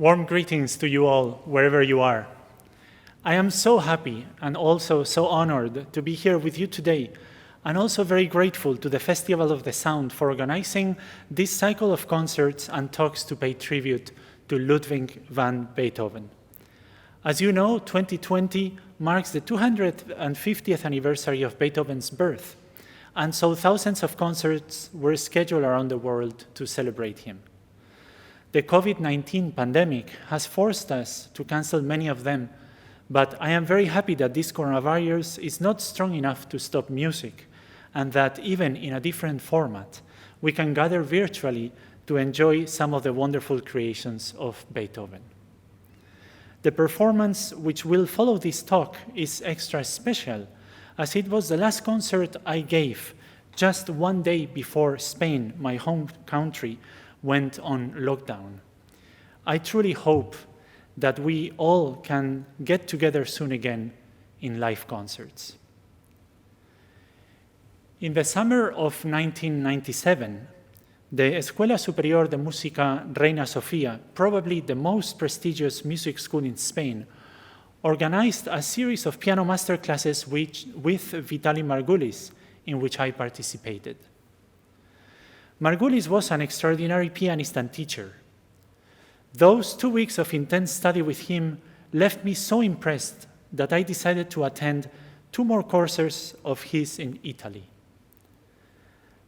Warm greetings to you all, wherever you are. I am so happy and also so honored to be here with you today, and also very grateful to the Festival of the Sound for organizing this cycle of concerts and talks to pay tribute to Ludwig van Beethoven. As you know, 2020 marks the 250th anniversary of Beethoven's birth, and so thousands of concerts were scheduled around the world to celebrate him. The COVID-19 pandemic has forced us to cancel many of them, but I am very happy that this coronavirus is not strong enough to stop music, and that even in a different format, we can gather virtually to enjoy some of the wonderful creations of Beethoven. The performance which will follow this talk is extra special, as it was the last concert I gave just one day before Spain, my home country, went on lockdown. I truly hope that we all can get together soon again in live concerts. In the summer of 1997, the Escuela Superior de Música Reina Sofía, probably the most prestigious music school in Spain, organized a series of piano master classes with Vitaly Margulis, in which I participated. Margulis was an extraordinary pianist and teacher. Those 2 weeks of intense study with him left me so impressed that I decided to attend 2 more courses of his in Italy.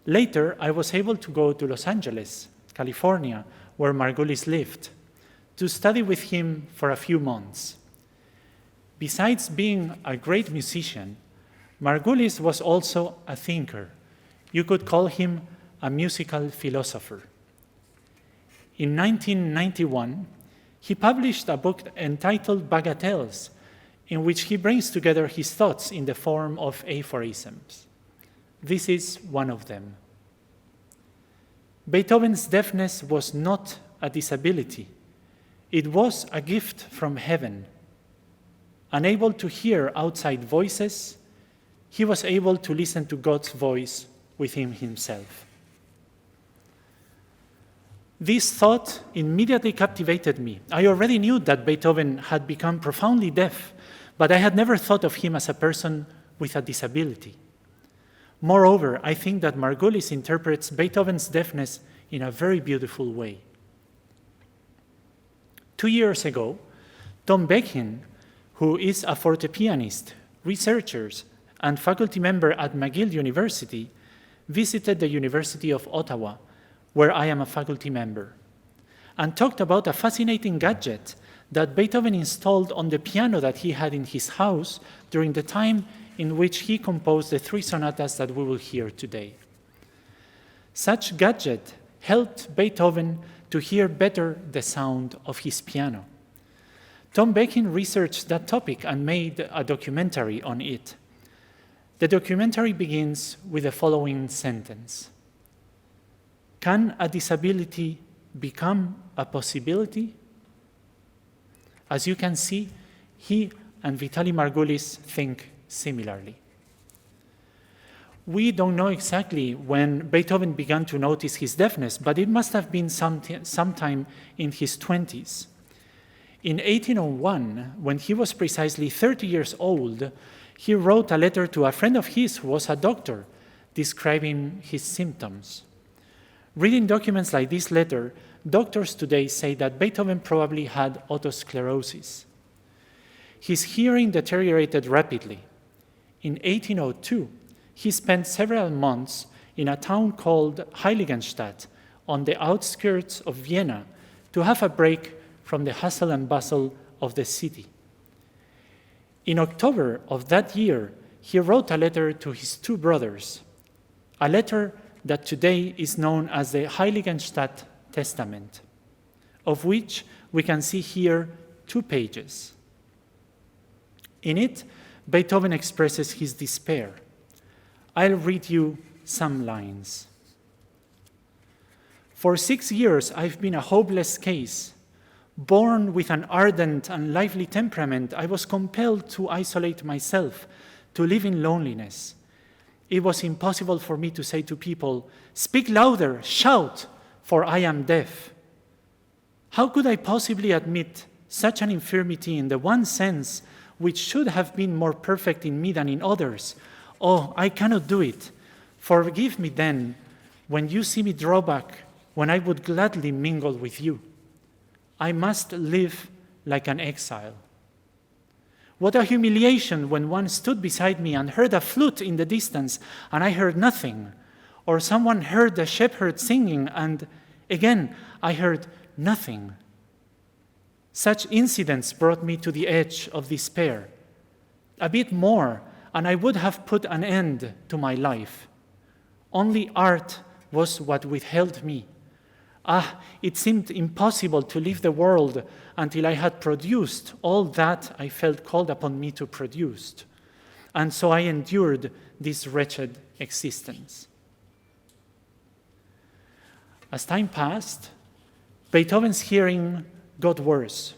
Later, I was able to go to Los Angeles, California, where Margulis lived, to study with him for a few months. Besides being a great musician, Margulis was also a thinker. You could call him a musical philosopher. In 1991, he published a book entitled Bagatelles, in which he brings together his thoughts in the form of aphorisms. This is one of them. Beethoven's deafness was not a disability. It was a gift from heaven. Unable to hear outside voices, he was able to listen to God's voice within himself. This thought immediately captivated me. I already knew that Beethoven had become profoundly deaf, but I had never thought of him as a person with a disability. Moreover, I think that Margulis interprets Beethoven's deafness in a very beautiful way. 2 years ago, Tom Beckin, who is a forte pianist, researcher, and faculty member at McGill University, visited the University of Ottawa, where I am a faculty member, and talked about a fascinating gadget that Beethoven installed on the piano that he had in his house during the time in which he composed the 3 sonatas that we will hear today. Such gadget helped Beethoven to hear better the sound of his piano. Tom Beckin researched that topic and made a documentary on it. The documentary begins with the following sentence: "Can a disability become a possibility?" As you can see, he and Vitaly Margulis think similarly. We don't know exactly when Beethoven began to notice his deafness, but it must have been sometime in his 20s. In 1801, when he was precisely 30 years old, he wrote a letter to a friend of his who was a doctor, describing his symptoms. Reading documents like this letter, doctors today say that Beethoven probably had otosclerosis. His hearing deteriorated rapidly. In 1802, he spent several months in a town called Heiligenstadt on the outskirts of Vienna to have a break from the hustle and bustle of the city. In October of that year, he wrote a letter to his 2 brothers, a letter that today is known as the Heiligenstadt Testament, of which we can see here 2 pages. In it, Beethoven expresses his despair. I'll read you some lines. "For 6 years, I've been a hopeless case. Born with an ardent and lively temperament, I was compelled to isolate myself, to live in loneliness. It was impossible for me to say to people, 'Speak louder, shout, for I am deaf.' How could I possibly admit such an infirmity in the one sense which should have been more perfect in me than in others? Oh, I cannot do it. Forgive me then when you see me draw back, when I would gladly mingle with you. I must live like an exile. What a humiliation when one stood beside me and heard a flute in the distance and I heard nothing, or someone heard the shepherd singing and again I heard nothing. Such incidents brought me to the edge of despair. A bit more and I would have put an end to my life. Only art was what withheld me. It seemed impossible to leave the world until I had produced all that I felt called upon me to produce. And so I endured this wretched existence. As time passed, Beethoven's hearing got worse.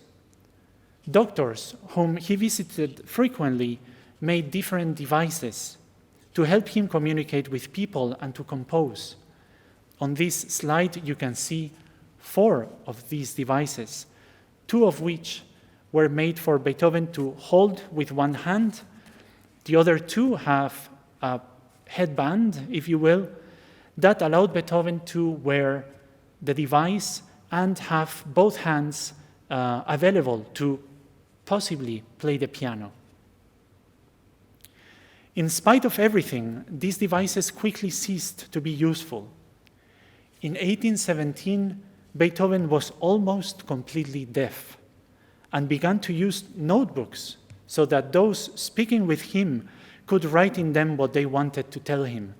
Doctors whom he visited frequently made different devices to help him communicate with people and to compose. On this slide, you can see 4 of these devices, 2 of which were made for Beethoven to hold with one hand. The other 2 have a headband, if you will, that allowed Beethoven to wear the device and have both hands available to possibly play the piano. In spite of everything, these devices quickly ceased to be useful. In 1817, Beethoven was almost completely deaf and began to use notebooks so that those speaking with him could write in them what they wanted to tell him.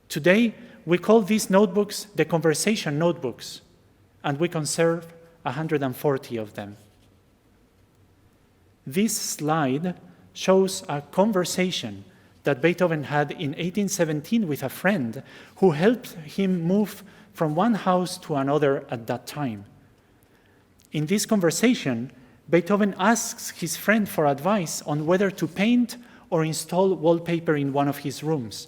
Today, we call these notebooks the conversation notebooks, and we conserve 140 of them. This slide shows a conversation that Beethoven had in 1817 with a friend who helped him move from one house to another at that time. In this conversation, Beethoven asks his friend for advice on whether to paint or install wallpaper in one of his rooms.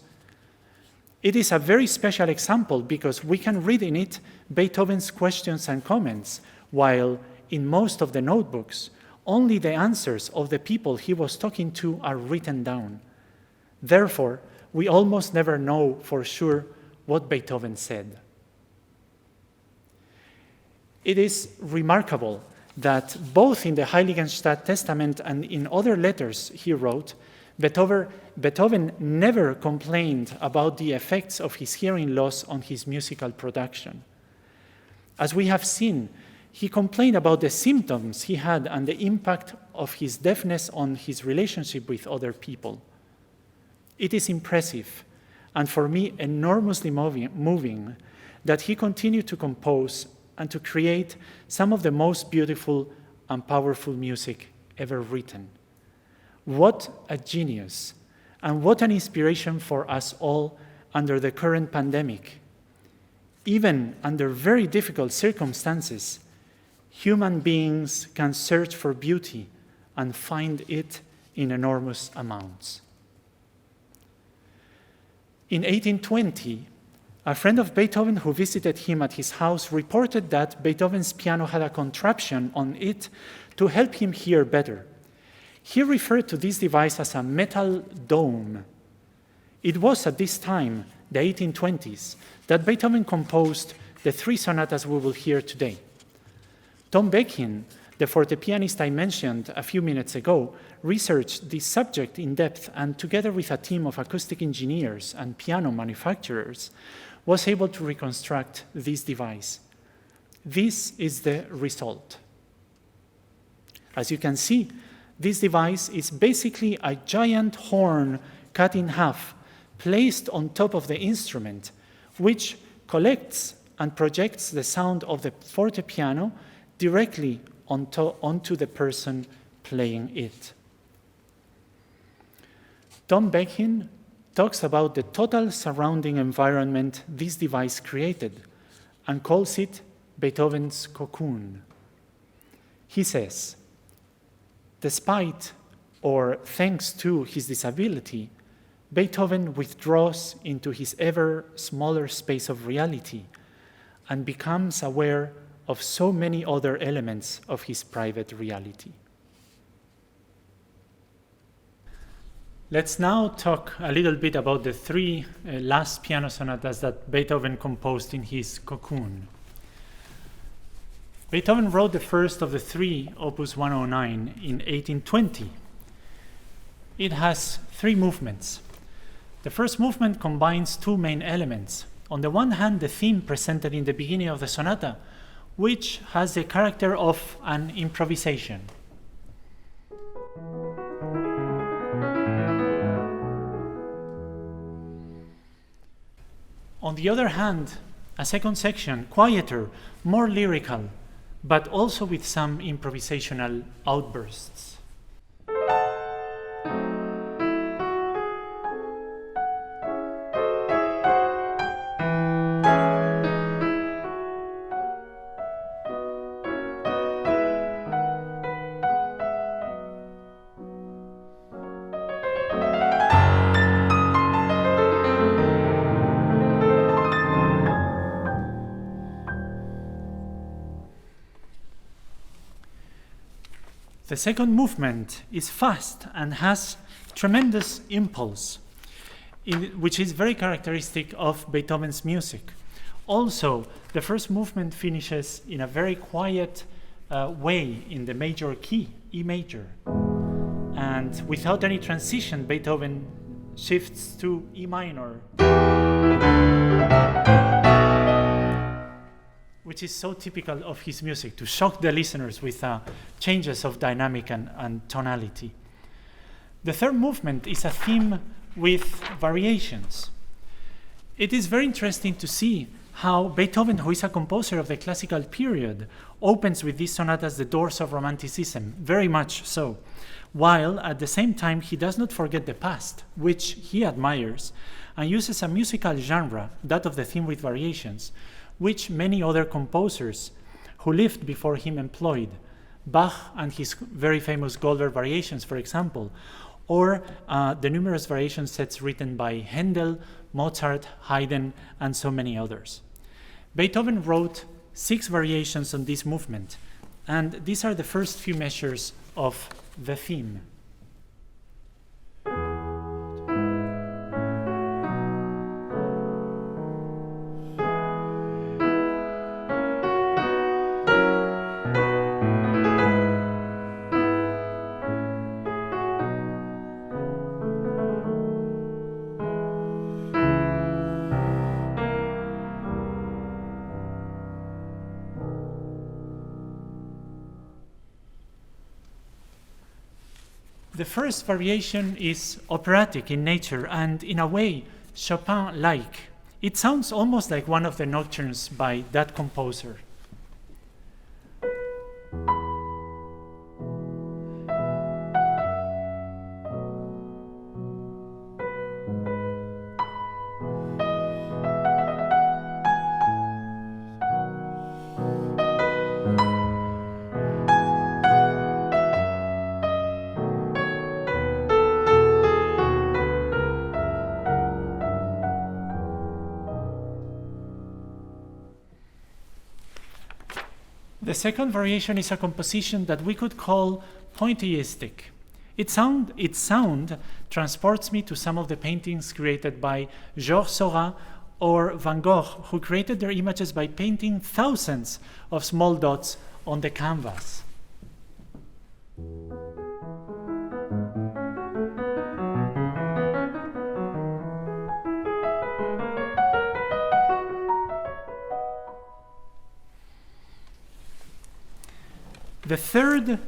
It is a very special example because we can read in it Beethoven's questions and comments, while in most of the notebooks, only the answers of the people he was talking to are written down. Therefore, we almost never know for sure what Beethoven said. It is remarkable that both in the Heiligenstadt Testament and in other letters he wrote, Beethoven never complained about the effects of his hearing loss on his musical production. As we have seen, he complained about the symptoms he had and the impact of his deafness on his relationship with other people. It is impressive, and for me enormously moving, that he continued to compose and to create some of the most beautiful and powerful music ever written. What a genius, and what an inspiration for us all under the current pandemic. Even under very difficult circumstances, human beings can search for beauty and find it in enormous amounts. In 1820, a friend of Beethoven who visited him at his house reported that Beethoven's piano had a contraption on it to help him hear better. He referred to this device as a metal dome. It was at this time, the 1820s, that Beethoven composed the 3 sonatas we will hear today. Tom Beckin, the forte pianist I mentioned a few minutes ago, researched this subject in depth and together with a team of acoustic engineers and piano manufacturers, was able to reconstruct this device. This is the result. As you can see, this device is basically a giant horn cut in half, placed on top of the instrument, which collects and projects the sound of the forte piano directly onto the person playing it. Tom Beckin talks about the total surrounding environment this device created and calls it Beethoven's cocoon. He says, despite or thanks to his disability, Beethoven withdraws into his ever smaller space of reality and becomes aware of so many other elements of his private reality. Let's now talk a little bit about the three last piano sonatas that Beethoven composed in his cocoon. Beethoven wrote the first of the three, Opus 109, in 1820. It has three movements. The first movement combines two main elements. On the one hand, the theme presented in the beginning of the sonata, which has the character of an improvisation. On the other hand, a second section, quieter, more lyrical, but also with some improvisational outbursts. The second movement is fast and has tremendous impulse, which is very characteristic of Beethoven's music. Also, the first movement finishes in a very quiet way in the major key, E major. And without any transition, Beethoven shifts to E minor, which is so typical of his music, to shock the listeners with changes of dynamic and tonality. The third movement is a theme with variations. It is very interesting to see how Beethoven, who is a composer of the classical period, opens with these sonatas the doors of Romanticism, very much so, while at the same time he does not forget the past, which he admires, and uses a musical genre, that of the theme with variations, which many other composers who lived before him employed. Bach and his very famous Goldberg variations, for example, or the numerous variation sets written by Handel, Mozart, Haydn, and so many others. Beethoven wrote 6 variations on this movement, and these are the first few measures of the theme. The first variation is operatic in nature and, in a way, Chopin-like. It sounds almost like one of the nocturnes by that composer. The second variation is a composition that we could call pointillistic. Its sound transports me to some of the paintings created by Georges Seurat or Van Gogh, who created their images by painting thousands of small dots on the canvas. The third,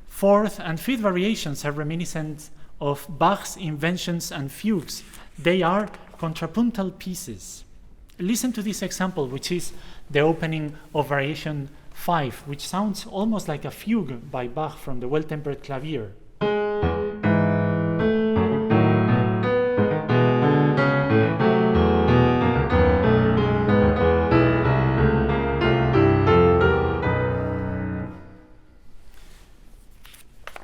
fourth, and fifth variations are reminiscent of Bach's inventions and fugues. They are contrapuntal pieces. Listen to this example, which is the opening of variation 5, which sounds almost like a fugue by Bach from the Well-Tempered Clavier.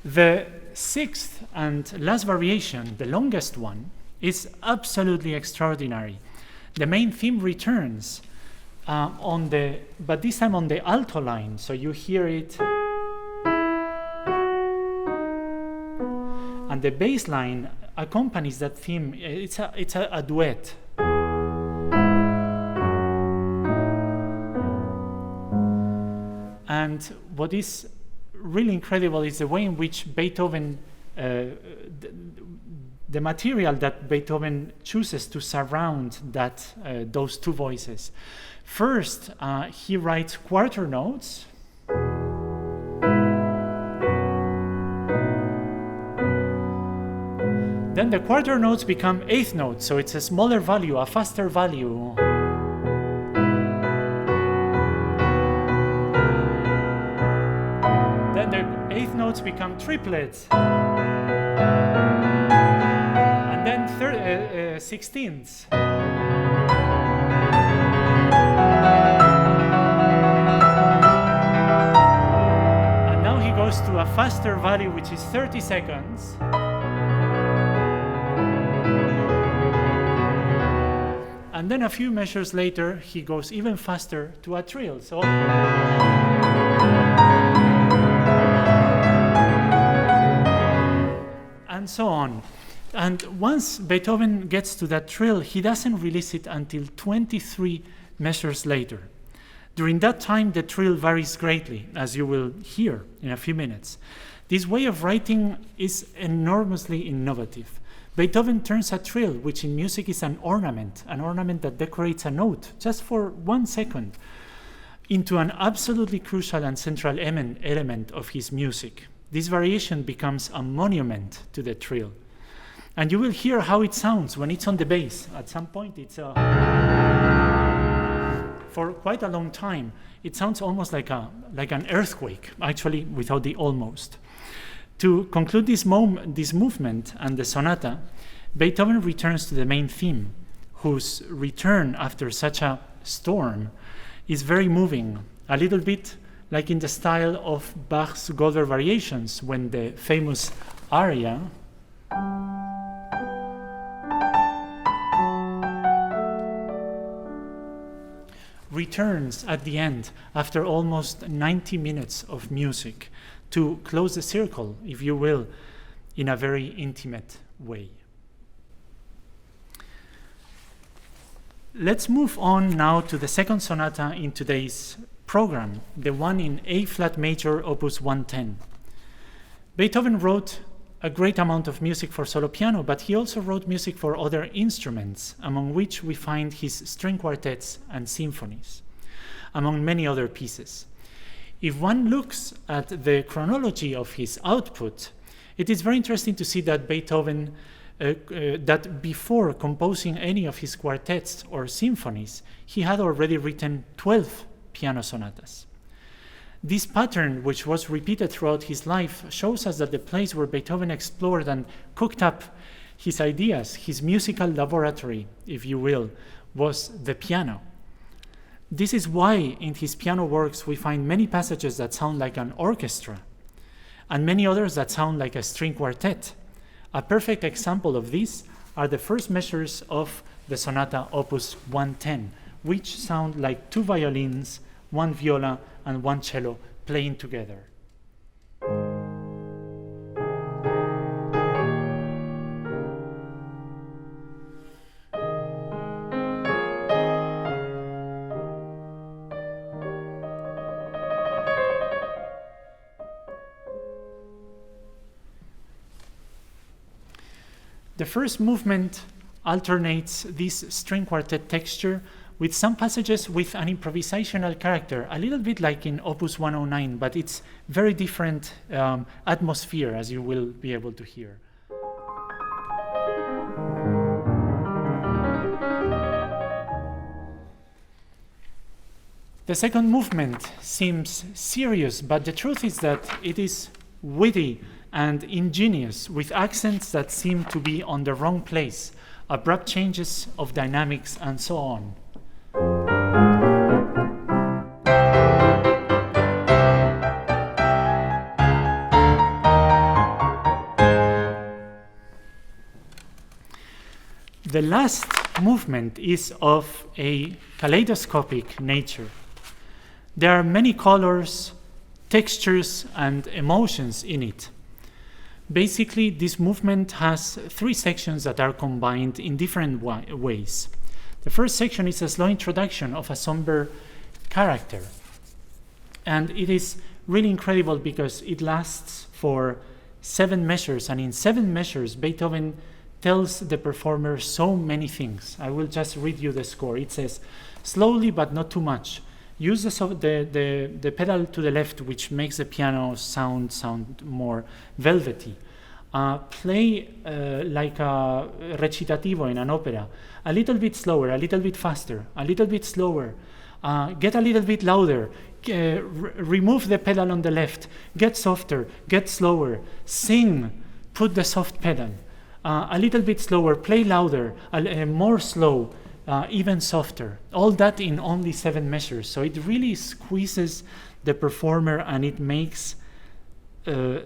The sixth and last variation, the longest one, is absolutely extraordinary. The main theme returns but this time on the alto line, so you hear it. And the bass line accompanies that theme. It's a duet. And what is really incredible is the way in which Beethoven, the material that Beethoven chooses to surround those two voices. First, he writes quarter notes. Then the quarter notes become eighth notes, so it's a smaller value, a faster value. Then the eighth notes become triplets. And then sixteenths. And now he goes to a faster value, which is 30 seconds. And then a few measures later, he goes even faster to a trill. So, and so on. And once Beethoven gets to that trill, he doesn't release it until 23 measures later. During that time, the trill varies greatly, as you will hear in a few minutes. This way of writing is enormously innovative. Beethoven turns a trill, which in music is an ornament that decorates a note just for 1 second, into an absolutely crucial and central element of his music. This variation becomes a monument to the trill. And you will hear how it sounds when it's on the bass. At some point, for quite a long time, it sounds almost like an earthquake, actually, without the almost. To conclude this movement and the sonata, Beethoven returns to the main theme, whose return after such a storm is very moving, a little bit like in the style of Bach's Goldberg variations, when the famous aria returns at the end after almost 90 minutes of music, to close the circle, if you will, in a very intimate way. Let's move on now to the second sonata in today's program, the one in A-flat major, opus 110. Beethoven wrote a great amount of music for solo piano, but he also wrote music for other instruments, among which we find his string quartets and symphonies, among many other pieces. If one looks at the chronology of his output, it is very interesting to see that Beethoven, that before composing any of his quartets or symphonies, he had already written 12 piano sonatas. This pattern, which was repeated throughout his life, shows us that the place where Beethoven explored and cooked up his ideas, his musical laboratory, if you will, was the piano. This is why in his piano works we find many passages that sound like an orchestra, and many others that sound like a string quartet. A perfect example of this are the first measures of the sonata opus 110, which sound like two violins, one viola, and one cello playing together. The first movement alternates this string quartet texture with some passages with an improvisational character, a little bit like in Opus 109, but it's very different atmosphere, as you will be able to hear. The second movement seems serious, but the truth is that it is witty and ingenious, with accents that seem to be on the wrong place, abrupt changes of dynamics, and so on. The last movement is of a kaleidoscopic nature. There are many colors, textures, and emotions in it. Basically, this movement has three sections that are combined in different ways. The first section is a slow introduction of a somber character. And it is really incredible because it lasts for 7 measures. And in 7 measures, Beethoven tells the performer so many things. I will just read you the score. It says, slowly but not too much. Use the pedal to the left, which makes the piano sound more velvety. Play like a recitativo in an opera. A little bit slower, a little bit faster, a little bit slower. Get a little bit louder. Remove the pedal on the left. Get softer, get slower. Sing, put the soft pedal. A little bit slower, play louder, more slow. Even softer. All that in only 7 measures. So it really squeezes the performer, and it makes the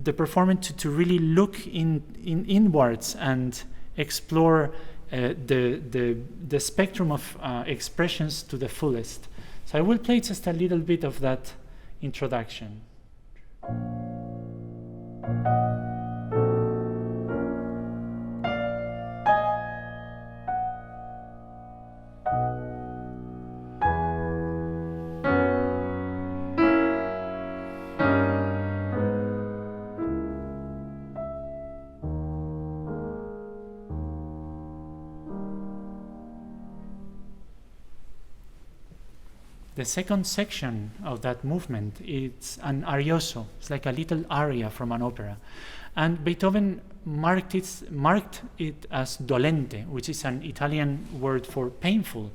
performer to really look inwards and explore the spectrum of expressions to the fullest. So I will play just a little bit of that introduction. The second section of that movement is an arioso. It's like a little aria from an opera. And Beethoven marked it as dolente, which is an Italian word for painful.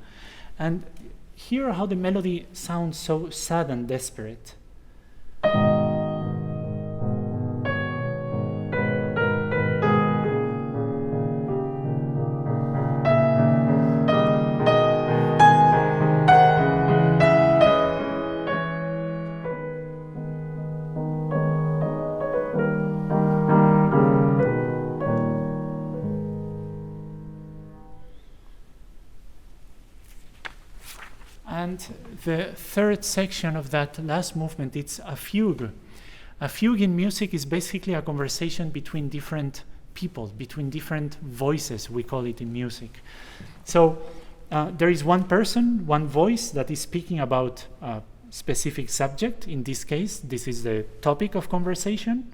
And hear how the melody sounds so sad and desperate. And the third section of that last movement, it's a fugue. A fugue in music is basically a conversation between different people, between different voices, we call it in music. So there is one person, one voice that is speaking about a specific subject. In this case, this is the topic of conversation.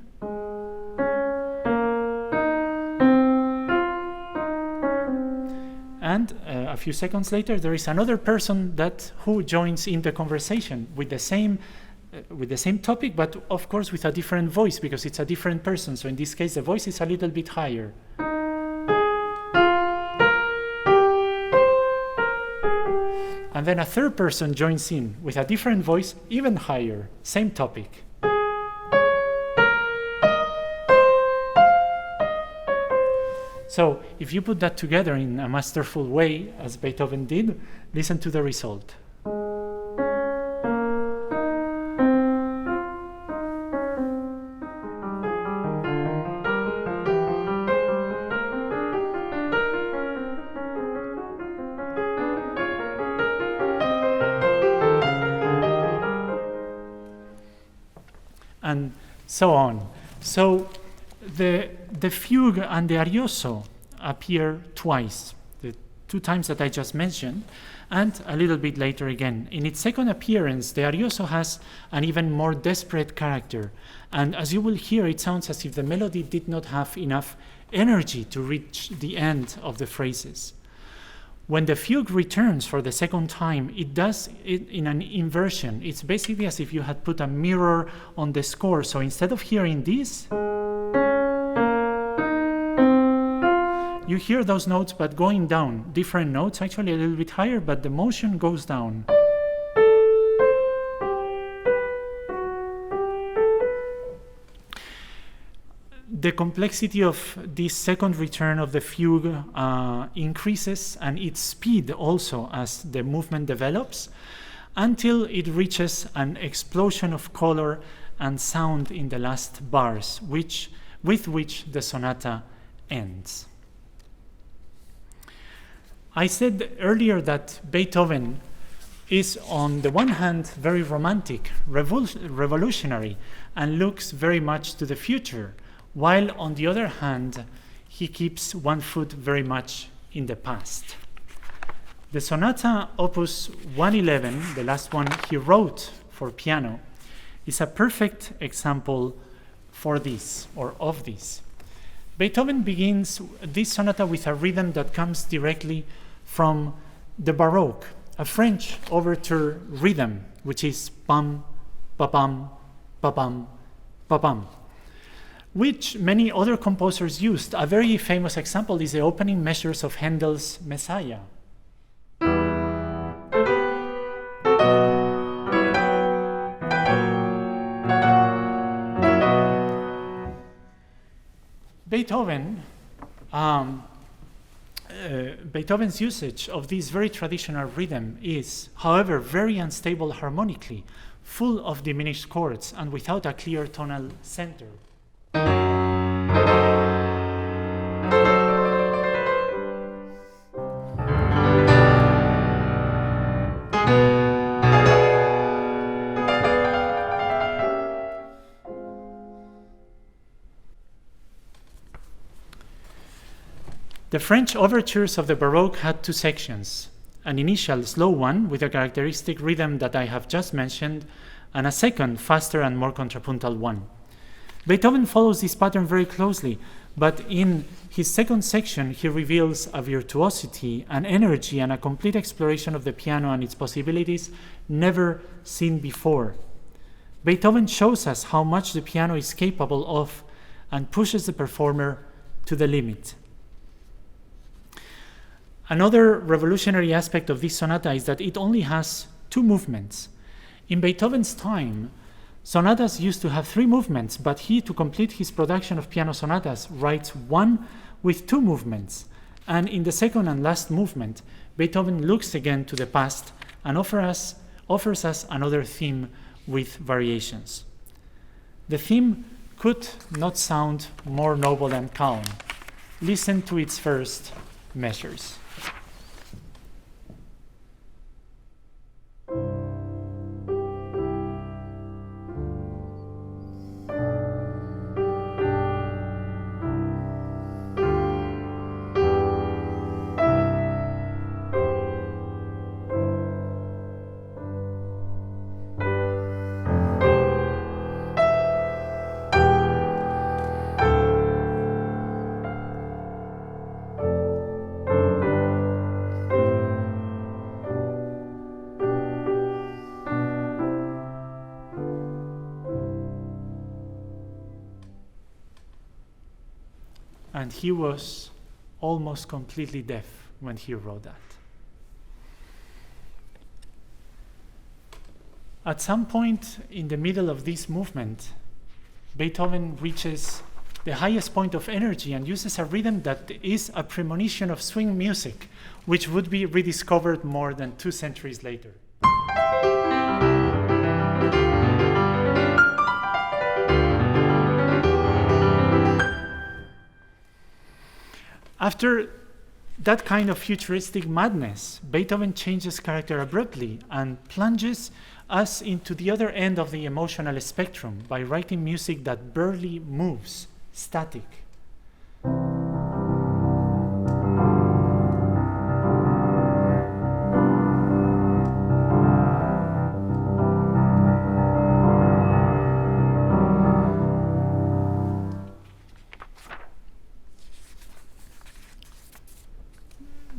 And a few seconds later, there is another person who joins in the conversation with the same topic, but of course with a different voice, because it's a different person. So in this case, the voice is a little bit higher. And then a third person joins in with a different voice, even higher, same topic. So if you put that together in a masterful way, as Beethoven did, listen to the result. And so on. So the fugue and the arioso appear twice, the 2 times that I just mentioned, and a little bit later again. In its second appearance, the arioso has an even more desperate character. And as you will hear, it sounds as if the melody did not have enough energy to reach the end of the phrases. When the fugue returns for the second time, it does it in an inversion. It's basically as if you had put a mirror on the score. So instead of hearing this, you hear those notes, but going down. Different notes, actually a little bit higher, but the motion goes down. The complexity of this second return of the fugue increases, and its speed also as the movement develops, until it reaches an explosion of color and sound in the last bars, with which the sonata ends. I said earlier that Beethoven is, on the one hand, very romantic, revolutionary, and looks very much to the future, while on the other hand, he keeps one foot very much in the past. The Sonata Opus 111, the last one he wrote for piano, is a perfect example for this, or of this. Beethoven begins this sonata with a rhythm that comes directly from the Baroque, a French overture rhythm, which is pam, pa-pam, pa-pam, pa-pam, which many other composers used. A very famous example is the opening measures of Handel's Messiah. Beethoven's usage of this very traditional rhythm is, however, very unstable harmonically, full of diminished chords, and without a clear tonal center. The French overtures of the Baroque had two sections, an initial slow one with a characteristic rhythm that I have just mentioned, and a second, faster and more contrapuntal one. Beethoven follows this pattern very closely, but in his second section, he reveals a virtuosity, an energy, and a complete exploration of the piano and its possibilities never seen before. Beethoven shows us how much the piano is capable of and pushes the performer to the limit. Another revolutionary aspect of this sonata is that it only has two movements. In Beethoven's time, sonatas used to have three movements, but he, to complete his production of piano sonatas, writes one with two movements. And in the second and last movement, Beethoven looks again to the past and offers us another theme with variations. The theme could not sound more noble and calm. Listen to its first measures. And he was almost completely deaf when he wrote that. At some point in the middle of this movement, Beethoven reaches the highest point of energy and uses a rhythm that is a premonition of swing music, which would be rediscovered more than 2 centuries later. After that kind of futuristic madness, Beethoven changes character abruptly and plunges us into the other end of the emotional spectrum by writing music that barely moves, static.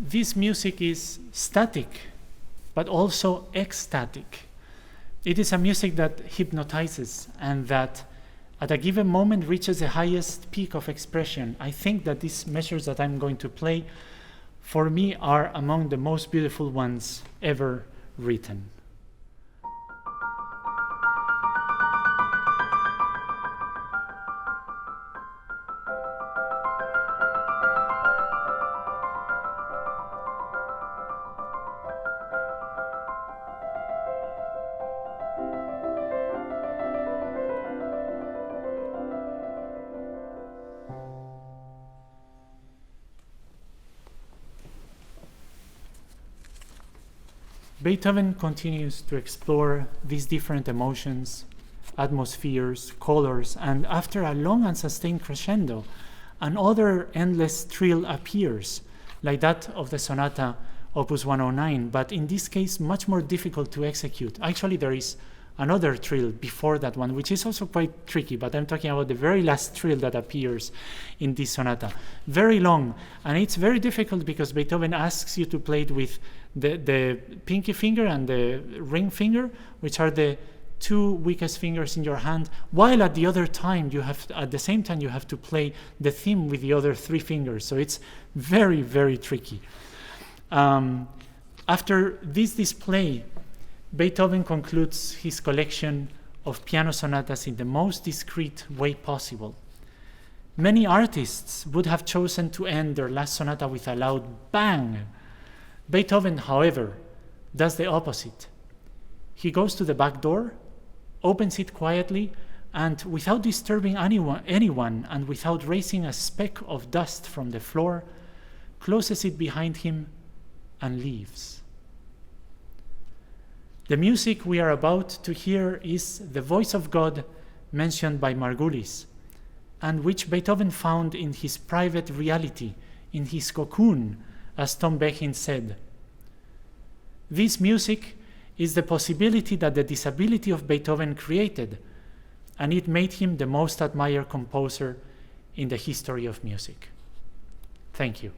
This music is static, but also ecstatic. It is a music that hypnotizes and that at a given moment reaches the highest peak of expression. I think that these measures that I'm going to play, for me, are among the most beautiful ones ever written. Beethoven continues to explore these different emotions, atmospheres, colors, and after a long and sustained crescendo, another endless trill appears, like that of the sonata Opus 109, but in this case much more difficult to execute. Actually, there is another trill before that one, which is also quite tricky, but I'm talking about the very last trill that appears in this sonata. Very long, and it's very difficult because Beethoven asks you to play it with the pinky finger and the ring finger, which are the two weakest fingers in your hand, while at the same time you have to play the theme with the other three fingers. So it's very, very tricky. After this display, Beethoven concludes his collection of piano sonatas in the most discreet way possible. Many artists would have chosen to end their last sonata with a loud bang. Beethoven, however, does the opposite. He goes to the back door, opens it quietly, and without disturbing anyone and without raising a speck of dust from the floor, closes it behind him and leaves. The music we are about to hear is the voice of God mentioned by Margulis, and which Beethoven found in his private reality, in his cocoon, as Tom Bechin said. This music is the possibility that the disability of Beethoven created, and it made him the most admired composer in the history of music. Thank you.